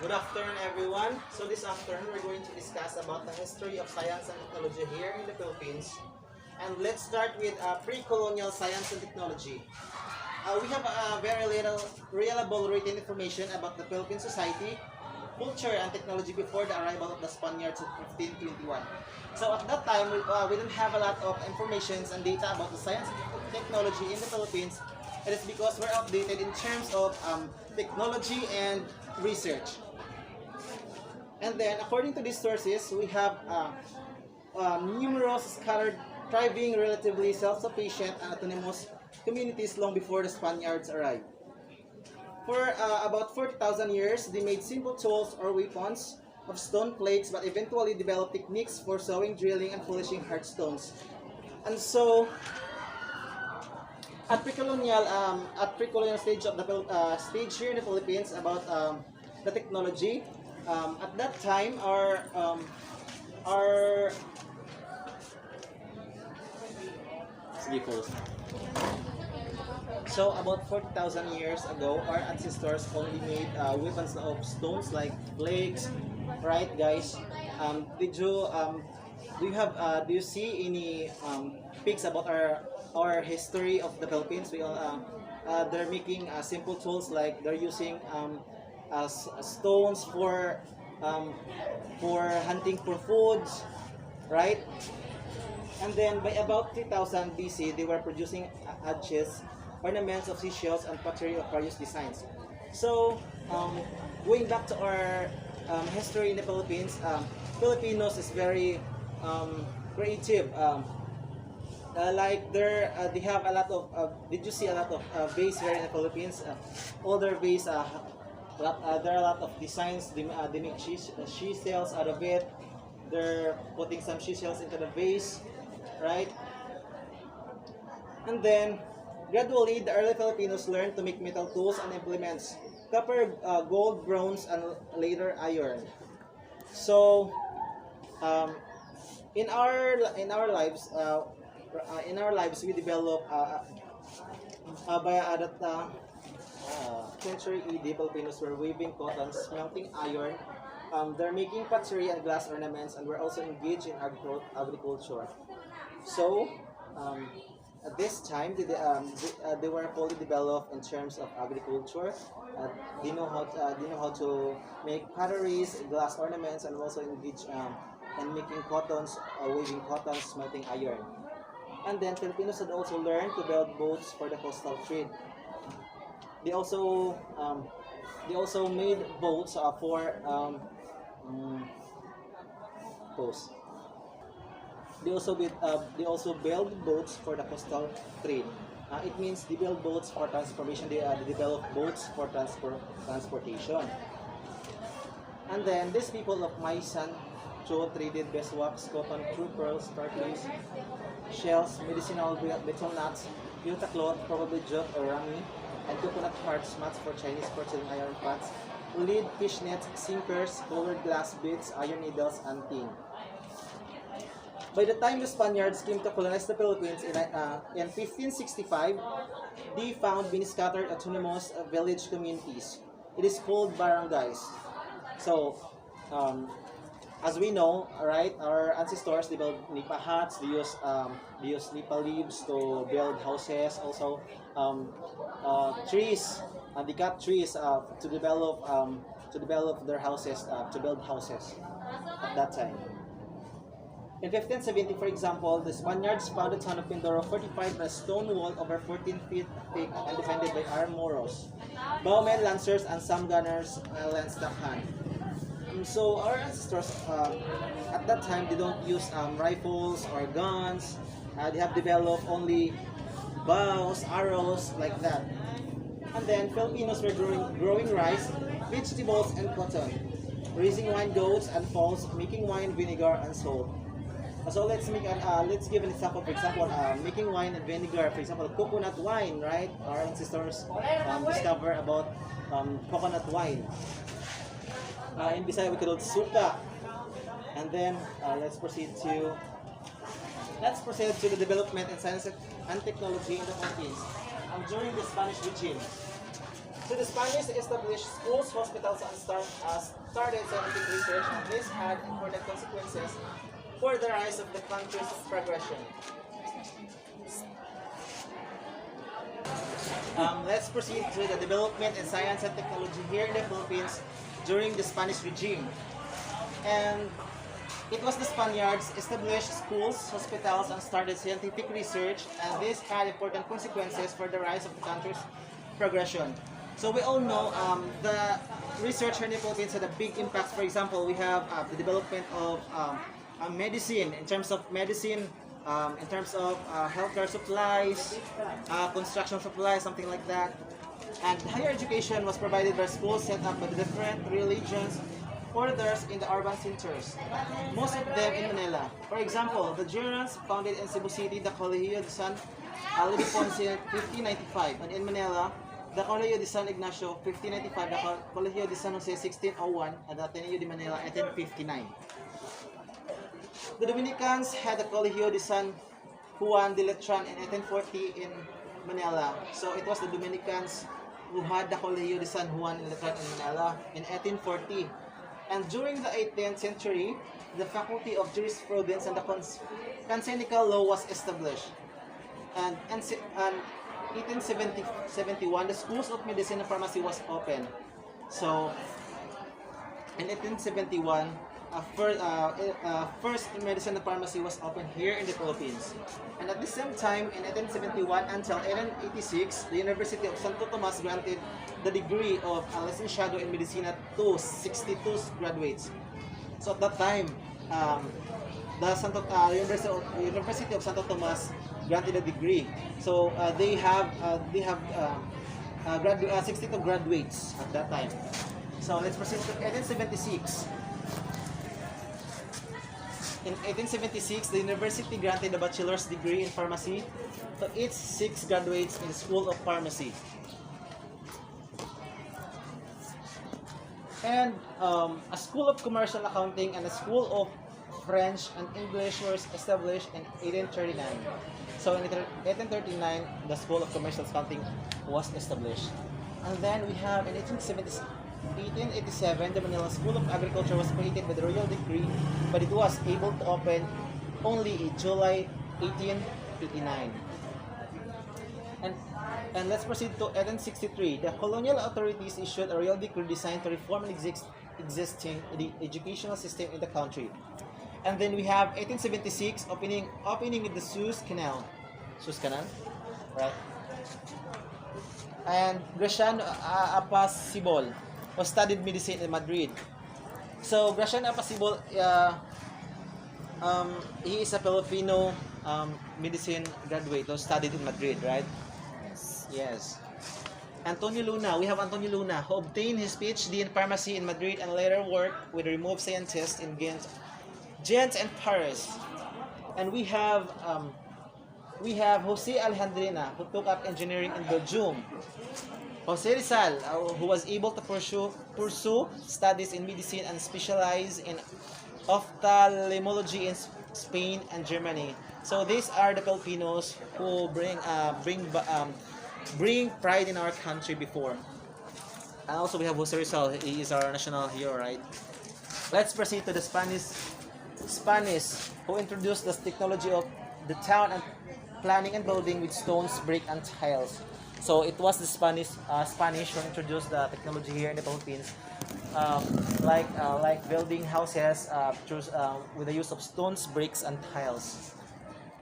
Good afternoon, everyone. So this afternoon, we're going to discuss about the history of science and technology here in the Philippines. And let's start with pre-colonial science and technology. We have very little reliable written information about the Philippine society, culture, and technology before the arrival of the Spaniards in 1521. So at that time, we didn't have a lot of information and data about the science and technology in the Philippines. It is because we're outdated in terms of technology and research. And then, according to these sources, we have numerous scattered, thriving, relatively self-sufficient, and autonomous communities long before the Spaniards arrived. For about 40,000 years, they made simple tools or weapons of stone plates, but eventually developed techniques for sewing, drilling, and polishing hard stones. And so, at pre-colonial stage of the stage here in the Philippines about the technology. At that time, our sige po. So about 40,000 years ago, our ancestors only made weapons of stones like flakes, right, guys? Do you see any pics about our history of the Philippines? They're making simple tools like they're using stones for hunting for foods, right? And then by about 3000 BC, they were producing adches, ornaments of seashells, and pottery of various designs. So, going back to our history in the Philippines, Filipinos is very creative. They have a lot of. Did you see a lot of vase here in the Philippines? All their vase, there are a lot of designs. They make seashells out of it. They're putting some seashells into the vase, right? And then, gradually, the early Filipinos learned to make metal tools and implements: copper, gold, bronze, and later iron. So, um, in our lives, we develop by that century AD, Filipinos were weaving cotton, smelting iron. They're making pottery and glass ornaments, and we're also engaged in agriculture. So, um, at this time, they were fully developed in terms of agriculture. They know how to make potteries, glass ornaments, and also engage in making cottons, weaving cottons, smelting iron. And then Filipinos had also learned to build boats for the coastal trade. They also um, they also made boats for mm, boats. They also build boats for the coastal trade. It means they build boats for transportation. They develop boats for transportation. And then these people of Maisan Cho traded beeswax, cotton, true pearls, turquoise, shells, medicinal betel nuts, yuta cloth, probably jute or rami, and coconut hearts, mats for Chinese porcelain iron pots, lead, fish nets, sinkers, colored glass beads, iron needles, and tin. By the time the Spaniards came to colonize the Philippines in 1565, they found many scattered autonomous village communities. It is called barangays. So, um, as we know, right, our ancestors they build nipa huts. They use nipa leaves to build houses. Also, trees. They cut trees to develop their houses to build houses at that time. In 1570, for example, the Spaniards found the town of Mindoro fortified by a stone wall over 14 feet thick and defended by armed Moros, bowmen, lancers, and some gunners lanced up hand. So our ancestors at that time they don't use rifles or guns. They have developed only bows, arrows like that. And then Filipinos were growing rice, vegetables, and cotton, raising wine goats and fowls, making wine, vinegar, and salt. So let's give an example. For example, making wine and vinegar. For example, coconut wine, right? Our ancestors discover about coconut wine. In Bisaya, we call it suka. And then let's proceed to the development in science and technology in the Philippines during the Spanish regime. So the Spanish established schools, hospitals, and started scientific research, and this had important consequences for the rise of the country's progression. Let's proceed to the development in science and technology here in the Philippines during the Spanish regime. And it was the Spaniards established schools, hospitals, and started scientific research, and this had important consequences for the rise of the country's progression. So we all know the research here in the Philippines had a big impact. For example, we have the development of medicine, in terms of medicine, in terms of healthcare supplies, construction supplies, something like that. And higher education was provided by schools set up by the different religions orders in the urban centers, most of them in Manila. For example, the Jurans founded in Cebu City the Colegio de San Luis Ponce 1595, and in Manila, the Colegio de San Ignacio 1595, the Colegio de San Jose 1601, and the Ateneo de Manila 1859. The Dominicans had the Colegio de San Juan de Letran in 1840 in Manila. So it was the Dominicans who had the Colegio de San Juan de Letran in Manila in 1840. And during the 18th century, the Faculty of Jurisprudence and the Canonical Law was established. And in 1871, the schools of medicine and pharmacy was opened. So, in 1871, first medicine and pharmacy was opened here in the Philippines. And at the same time, in 1871 until 1886, the University of Santo Tomas granted the degree of Licenciado in Medicina to 62 graduates. So at that time, the University of Santo Tomas granted a degree. So they have 62 graduates at that time. So let's proceed to 1876. In 1876, the university granted a bachelor's degree in pharmacy to its 6 graduates in the School of Pharmacy. And a School of Commercial Accounting and a School of French and English were established in 1839. So in 1839, the School of Commercial Accounting was established. And then we have in 1887, the Manila School of Agriculture was created by the royal decree, but it was able to open only in July 1889. And let's proceed to 1863. The colonial authorities issued a royal decree designed to reform an existing educational system in the country. And then we have 1876, opening the Suez Canal. Suez Canal, right? And Graciano Apacible was studied medicine in Madrid. So Graciano Apacible, he is a Filipino medicine graduate who studied in Madrid, right? Yes. Antonio Luna, we have Antonio Luna, who obtained his PhD in pharmacy in Madrid and later worked with removed scientists in Ghent and Paris. And we have Jose Alejandrina, who took up engineering in Belgium. Jose Rizal, who was able to pursue studies in medicine and specialize in ophthalmology in Spain and Germany. So these are the Filipinos who bring pride in our country before. And also we have Jose Rizal, he is our national hero, right? Let's proceed to the Spanish, who introduced the technology of the town and planning and building with stones, brick, and tiles. So it was the Spanish who introduced the technology here in the Philippines, like building houses with the use of stones, bricks, and tiles.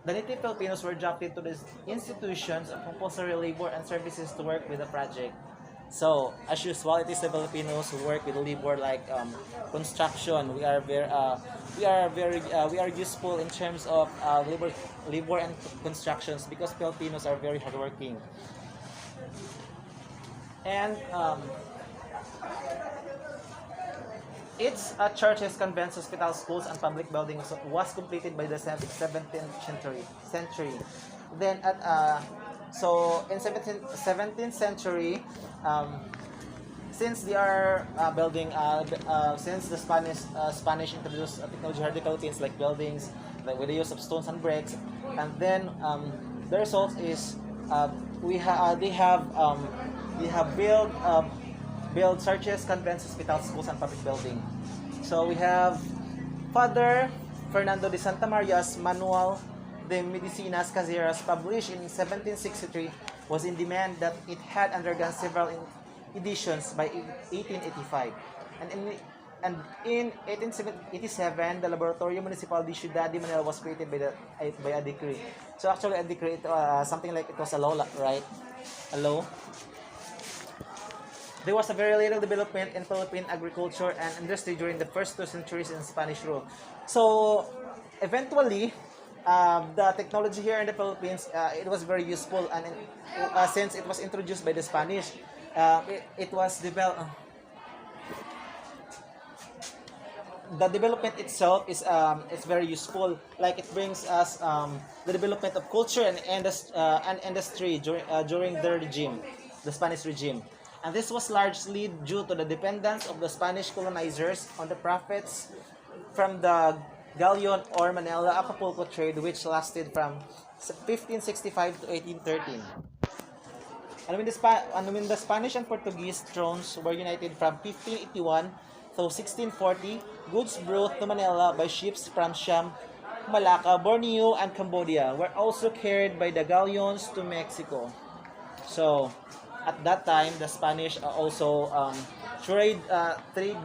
The native Filipinos were drafted to these institutions of compulsory labor and services to work with the project. So, as usual, it is the Filipinos who work with labor like construction. We are useful in terms of labor and constructions because Filipinos are very hardworking. And its churches, convents, hospitals, schools, and public buildings was completed by the 17th century. Then in 17th century, since they are building, since the Spanish introduced technology here in the Philippines, like buildings, like with the use of stones and bricks, and then the result is they have They have built churches, convents, hospitals, schools, and public building. So we have Father Fernando de Santa Maria's Manual de Medicinas Caseras, published in 1763, was in demand that it had undergone several editions by 1885. And in 1887, the Laboratorio Municipal de Ciudad de Manila was created by a decree. So actually, a decree, something like it was a law, right? A law. There was a very little development in Philippine agriculture and industry during the first 2 centuries in Spanish rule. So, eventually, the technology here in the Philippines, it was very useful, and since it was introduced by the Spanish, it was developed. The development itself is very useful. Like it brings us the development of culture and industry during the regime, the Spanish regime. And this was largely due to the dependence of the Spanish colonizers on the profits from the galleon or Manila Acapulco trade, which lasted from 1565 to 1813. And when the Spanish and Portuguese thrones were united from 1581 to 1640, goods brought to Manila by ships from Siam, Malacca, Borneo, and Cambodia were also carried by the galleons to Mexico. So, at that time, the Spanish also trade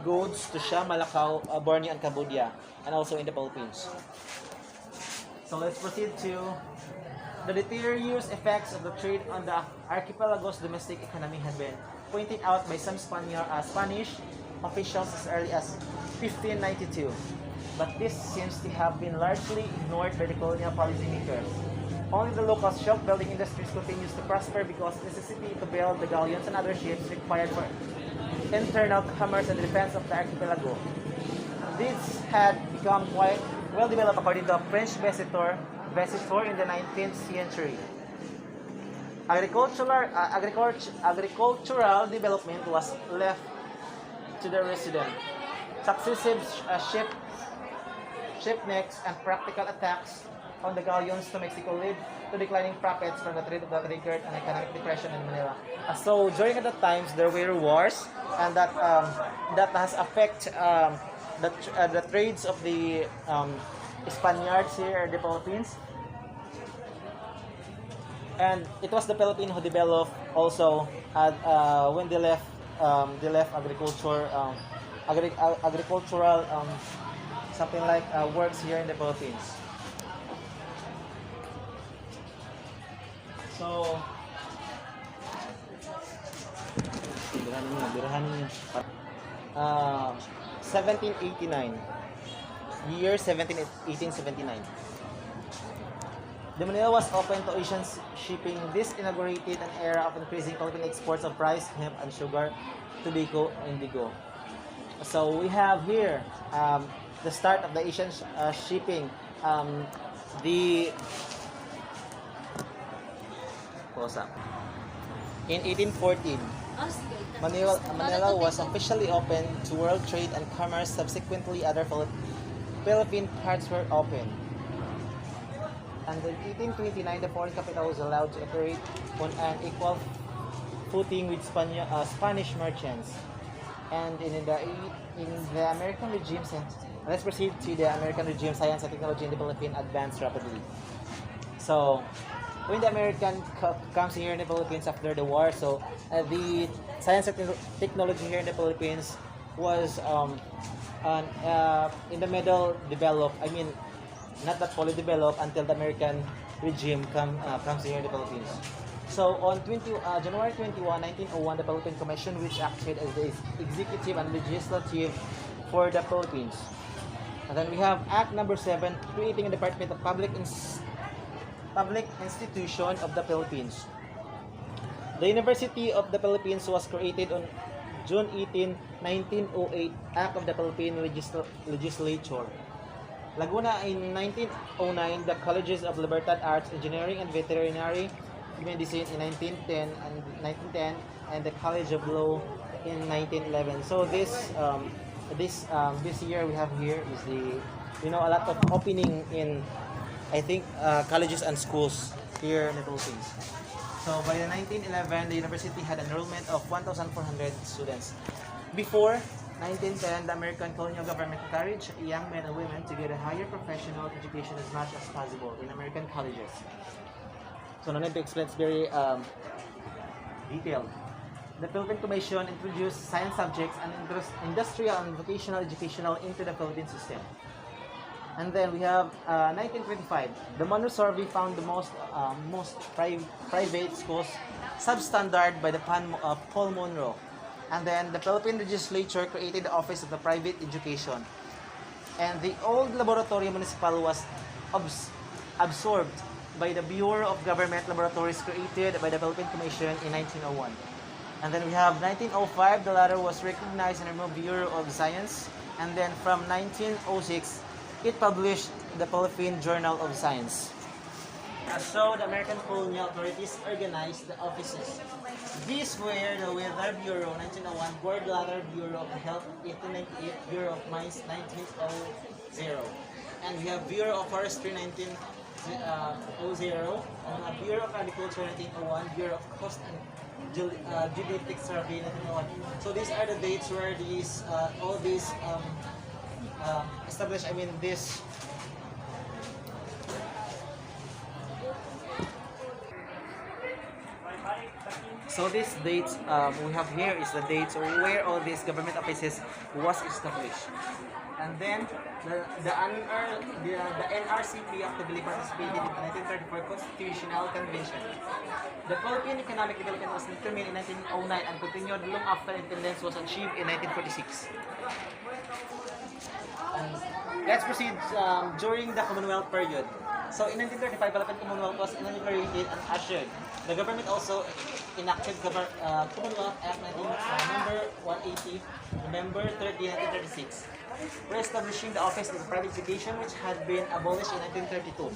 goods to Siam, Malacca, Borneo, and Cambodia, and also in the Philippines. So let's proceed to the deleterious effects of the trade on the archipelago's domestic economy had been pointed out by some Spanish officials as early as 1592, but this seems to have been largely ignored by the colonial policymakers. Only the local shipbuilding industries continues to prosper because necessity to build the galleons and other ships required for internal commerce and defense of the archipelago. This had become quite well developed according to a French visitor in the 19th century. Agricultural development was left to the resident. Successive shipwrecks and practical attacks on the galleons to Mexico led to declining profits from the trade that triggered an economic depression in Manila. So during the times there were wars, and that has affected the trades of the Spaniards here in the Philippines. And it was the Philippines who developed also when they left agricultural something like works here in the Philippines. So, 1789. Year 1879. The Manila was open to Asian shipping. This inaugurated an era of increasing Philippine exports of rice, hemp, and sugar, tobacco, and indigo. So we have here the start of the Asian shipping. In 1814, Manila was officially opened to world trade and commerce. Subsequently, other Philippine parts were opened. And in 1829, the foreign capital was allowed to operate on an equal footing with Spanish merchants. And in the American regime, let's proceed to the American regime. Science and technology in the Philippines advanced rapidly. So, when the American comes here in the Philippines after the war, so the science and technology here in the Philippines was in the middle developed. I mean, not that fully developed until the American regime comes here in the Philippines. So on January 21, 1901, the Philippine Commission, which acted as the executive and legislative for the Philippines. And then we have Act Number 7, creating a Department of Public Institution of the Philippines. The University of the Philippines was created on June 18, 1908, Act of the Philippine Legislature. Laguna in 1909, the Colleges of Libertad Arts, Engineering, and Veterinary Medicine in 1910, and the College of Law in 1911. So this year we have here is a lot of opening in, I think, colleges and schools here in the Philippines. So by the 1911, the university had an enrollment of 1,400 students. Before 1910, the American colonial government encouraged young men and women to get a higher professional education as much as possible in American colleges. So no need to explain, it's very detailed. The Philippine Commission introduced science subjects and industrial and vocational educational into the Philippine system. And then we have 1925. The Monroe Survey found the most private schools substandard by the Paul Monroe. And then the Philippine legislature created the Office of the Private Education. And the old laboratory municipal was absorbed by the Bureau of Government Laboratories created by the Philippine Commission in 1901. And then we have 1905, the latter was recognized and removed Bureau of Science. And then from 1906, it published the Philippine Journal of Science. So the American colonial authorities organized the offices. These were the Weather Bureau 1901, Board Ladder Bureau of Health 1898, Bureau of Mines 1900, and we have Bureau of Forestry 1900, Bureau of Agriculture 1901, Bureau of Coast and Geodetic Survey 1901. So these are the dates where these all these established. I mean this. So these dates we have here is the dates where all these government offices was established. And then the NRCP actively participated in the 1934 Constitutional Convention. The Philippine economic development was determined in 1909 and continued long after independence was achieved in 1946. And let's proceed during the Commonwealth period. So in 1935, Philippine Commonwealth was inaugurated and ushered. The government also enacted Commonwealth Act number 180, November 30, 1936, re-establishing the Office of Private Education, which had been abolished in 1932.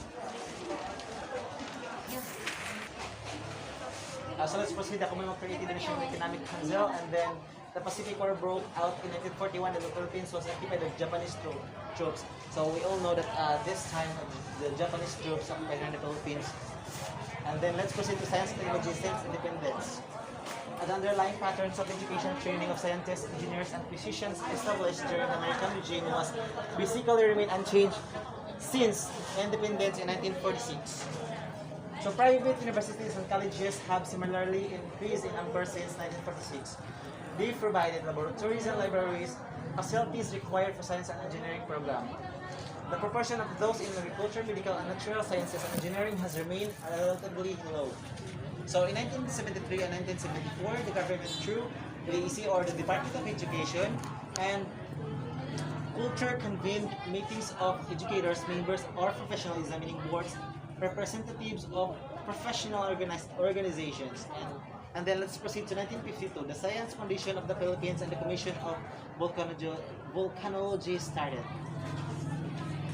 So let's proceed. The Commonwealth created the National Economic Council, and then the Pacific War broke out in 1941, and the Philippines was occupied by the Japanese troops. So we all know that this time the Japanese troops occupied the Philippines. And then let's proceed to science, technology, since independence. The underlying patterns of education training of scientists, engineers, and physicians established during the American regime was basically remained unchanged since independence in 1946. So private universities and colleges have similarly increased in number since 1946. They provided laboratories and libraries, facilities required for science and engineering program. The proportion of those in agriculture, medical, and natural sciences and engineering has remained relatively low. So in 1973 and 1974, the government through the EC or the Department of Education and Culture convened meetings of educators, members, or professional examining boards, representatives of professional organizations, and then let's proceed to 1952. The Science Foundation of the Philippines and the Commission of Volcanology started.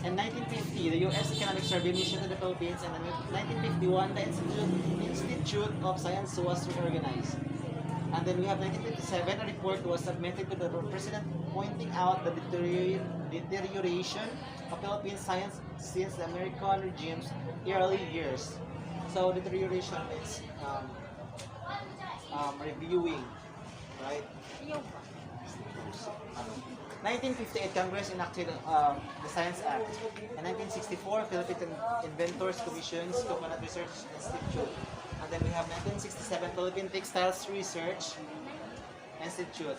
In 1950, the U.S. Economic Survey mission to the Philippines, and in 1951, the Institute of Science was reorganized. And then we have 1957, a report was submitted to the President pointing out the deterioration of Philippine science since the American regime's early years. So deterioration means reviewing, right? 1958, Congress enacted the Science Act. In 1964, Philippine Inventors Commission's Coconut Research Institute. And then we have 1967, Philippine Textiles Research Institute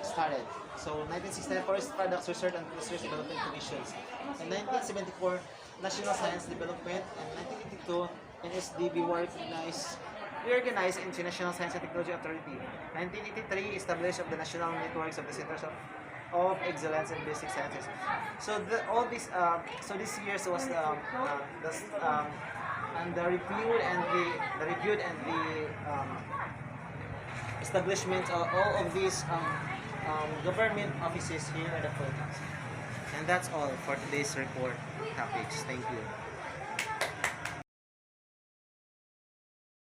started. So 1969, Forest Products Research and Research Development Commissions. In 1974, National Science Development. And 1982, NSDB reorganized into National Science and Technology Authority. 1983, established of the national networks of the Centers of Excellence in Basic Sciences. So this year's was and the reviewed and the establishment of all of these government offices here in the Philippines. And that's all for today's report topics. Thank you.